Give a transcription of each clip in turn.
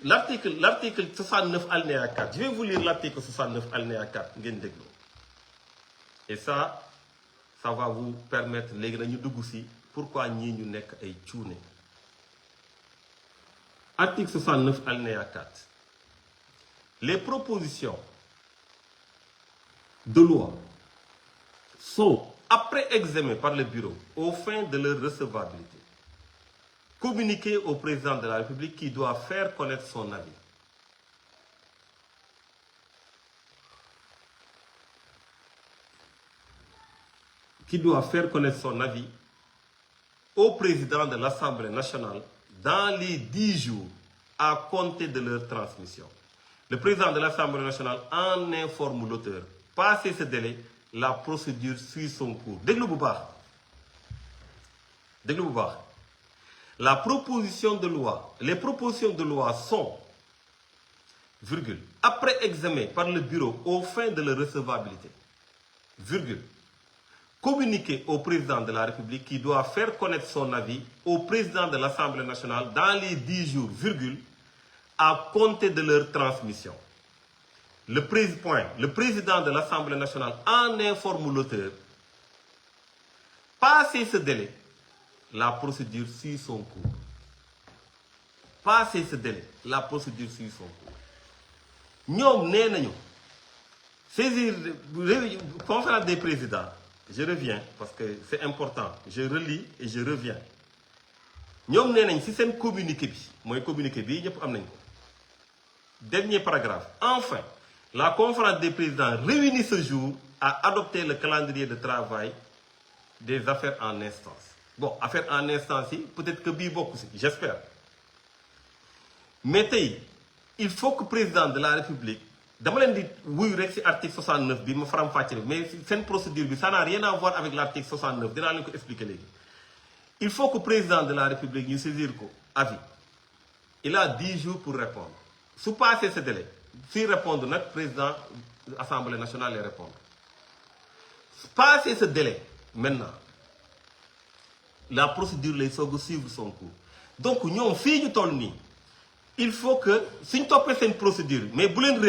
l'article 69 alinéa 4, je vais vous lire l'article 69 alinéa 4 ngeen déglu. Et ça va vous permettre léegi nañu dugg si pourquoi ñii ñu nekk ay cuune. Article 69 alinéa 4. Les propositions de loi sont, après examen par le bureau, aux fins de leur recevabilité, communiquées au président de la République qui doit faire connaître son avis. Qui doit faire connaître son avis au président de l'Assemblée nationale dans les 10 jours à compter de leur transmission. Le président de l'Assemblée nationale en informe l'auteur. Passé ce délai, la procédure suit son cours. Déglu bu baax. Les propositions de loi sont, virgule, après examen par le bureau aux fins de leur recevabilité, virgule, communiqué au président de la République qui doit faire connaître son avis au président de l'Assemblée nationale dans les 10 jours, virgule, à compter de leur transmission. Le président de l'Assemblée nationale en informe l'auteur. Passé ce délai, la procédure suit son cours. ñoom nee nañu saisir conférence des présidents. Je reviens parce que c'est important. Je relis et je reviens. ñoom nee nañ ci seen communiqué bi mooy communiqué bii ñëpp am nañ ko. Dernier paragraphe. Enfin, la conférence des présidents réunie ce jour a adopté le calendrier de travail des affaires en instance. Bon, affaires en instance yi peut-être que bii bokk ci, j'espère. Mais tey il faut que président de la République dama leen di wuyu rek ci article 69 bi ma faram-fàccee mais seen procédure bi ça n'a rien à voir avec l'article 69 dinaa leen ko expliquer léegi. Il faut que président de la République ñu saisir ko avis. Il a 10 jours pour répondre. Su passé ce délai suy répondre nag président de l'Assemblée nationale lay répondre. Su passé ce délai maintenant la procédure lay soog a suivre son cours. Donc ñoom fii ñu toll nii il faut que suñ toppee seen procédure mais bu leen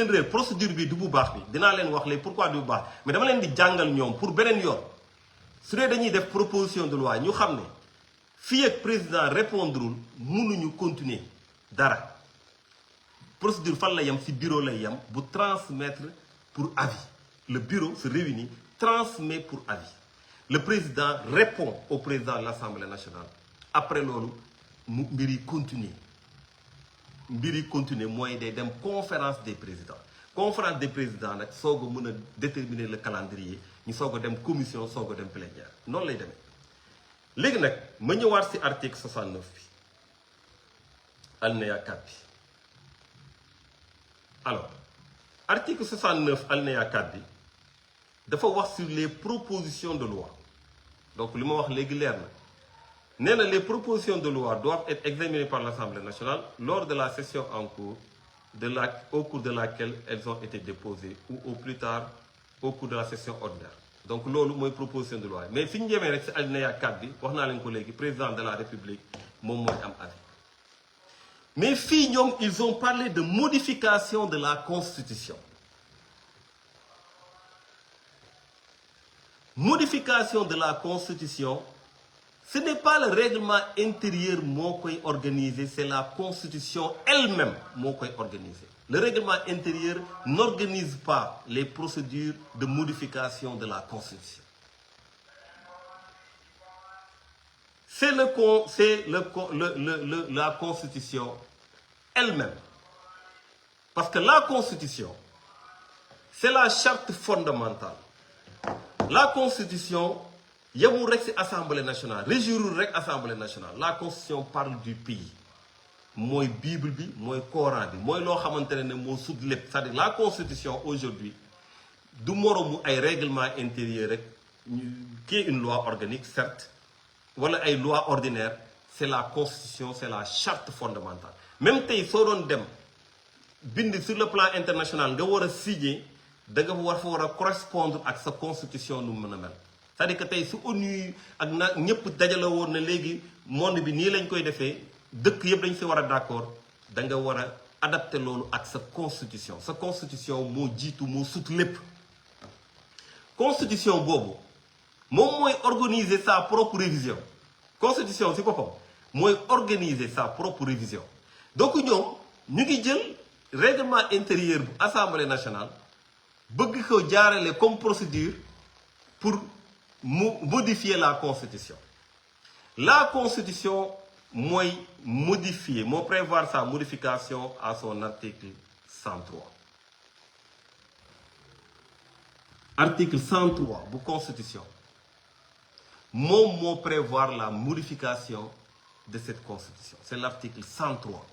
réer procédure bi du bu baax bi dinaa leen wax léegi pourquoi du bu baax mais dama leen di jàngal ñoom pour beneen yoon su dee dañuy def proposition de loi ñu xam ne fii ak président répondrul mënuñu continuer dara. Procédure fan la yem ci bureau lay yem bu transmettre pour avis. Le bureau se réunit, transmet pour avis. Le président répond au président de l'Assemblée nationale. Après loolu mu mbir yi continuer mooy day dem conférence des présidents. Conférence des présidents nag soog a mën a déterminer le calendrier ñu soog a dem commission soog a dem plénière noonu lay demee. Léegi nag ma ñëwaat ci article 69 bi alinéa 4 bi. Alors article 69 alinéa 4 bi dafa wax sur les propositions de loi. Donc li ma wax léegi leer na. Nee na les propositions de loi doivent être examinées par l'Assemblée nationale lors de la session en cours au cours de laquelle elles ont été déposées ou au plus tard au cours de la session ordinaire. Donc loolu mooy proposition de loi mais fi ñu jemee rek ci alinéa 4 bi wax naa leen ko léegi président de la République moom mooy am avis. Mais fii ñoom ils ont parlé de modification de la Constitution. Modification de la Constitution. Ce n'est pas le règlement intérieur moo koy organiser, c'est la Constitution elle-même moo koy organiser. Le règlement intérieur n'organise pas les procédures de modification de la Constitution. C'est la Constitution elle-même. Parce que la Constitution, c'est la charte fondamentale. La Constitution yemul rek ci Assemblée nationale régirul rek Assemblée nationale. La Constitution parle du pays. Mooy Bible bi mooy Coran bi mooy loo xamante ne moo sut lépp. C'est-à-dire la Constitution aujourd'hui du moromu ay règlement intérieur rek qui est une loi organique certes wala ay loi ordinaire. C'est la Constitution, c'est la charte fondamentale. Même tey soo doon dem bind sur le plan international nga war a signer da nga war a correspondre ak sa constitution nu mën a mel. C'est-à-dire que tey su ONU ak nag ñëpp dajale woon na léegi monde bi nii lañ koy defee dëkk yëpp dañ si war a d'accord da nga war a adapter loolu ak sa constitution. Sa constitution moo jiitu moo sut lépp. Constitution boobu moom mooy organiser sa propre révision. Constitution si boppam mooy organiser sa propre révision. Donc ñoom ñu ngi jël règlement intérieur bu assemblée nationale bëgg ko jaarale comme procédure pour modifier la constitution. La constitution mooy modifier moo prévoir sa modification à son article 103. Article 103 bu constitution moom moo prévoir la modification de cette constitution. C'est l'article 103.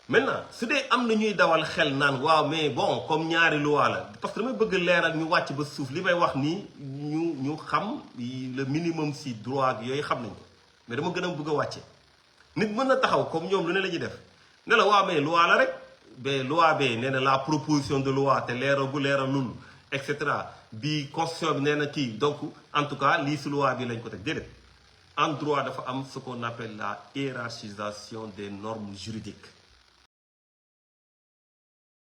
Maintenant su dee am na ñuy dawal xel naan waaw mais bon comme ñaari loi la parce que damay bëgg leeral ñu wàcc ba suuf li may wax nii ñu xam le minimum si droit ak yooyu xam nañ ko mais dama gën a bëgg a wàcce nit mën na taxaw comme ñoom lu ne la ñuy def ne la waaw mais loi la rek ba loi bee nee na la proposition de loi te leeralul et cetera bi constitution bi nee na kii donc en tout cas lii si loi bi lañ ko teg déedéet. En droit dafa am ce qu'on appelle la hiérarchisation des normes juridiques.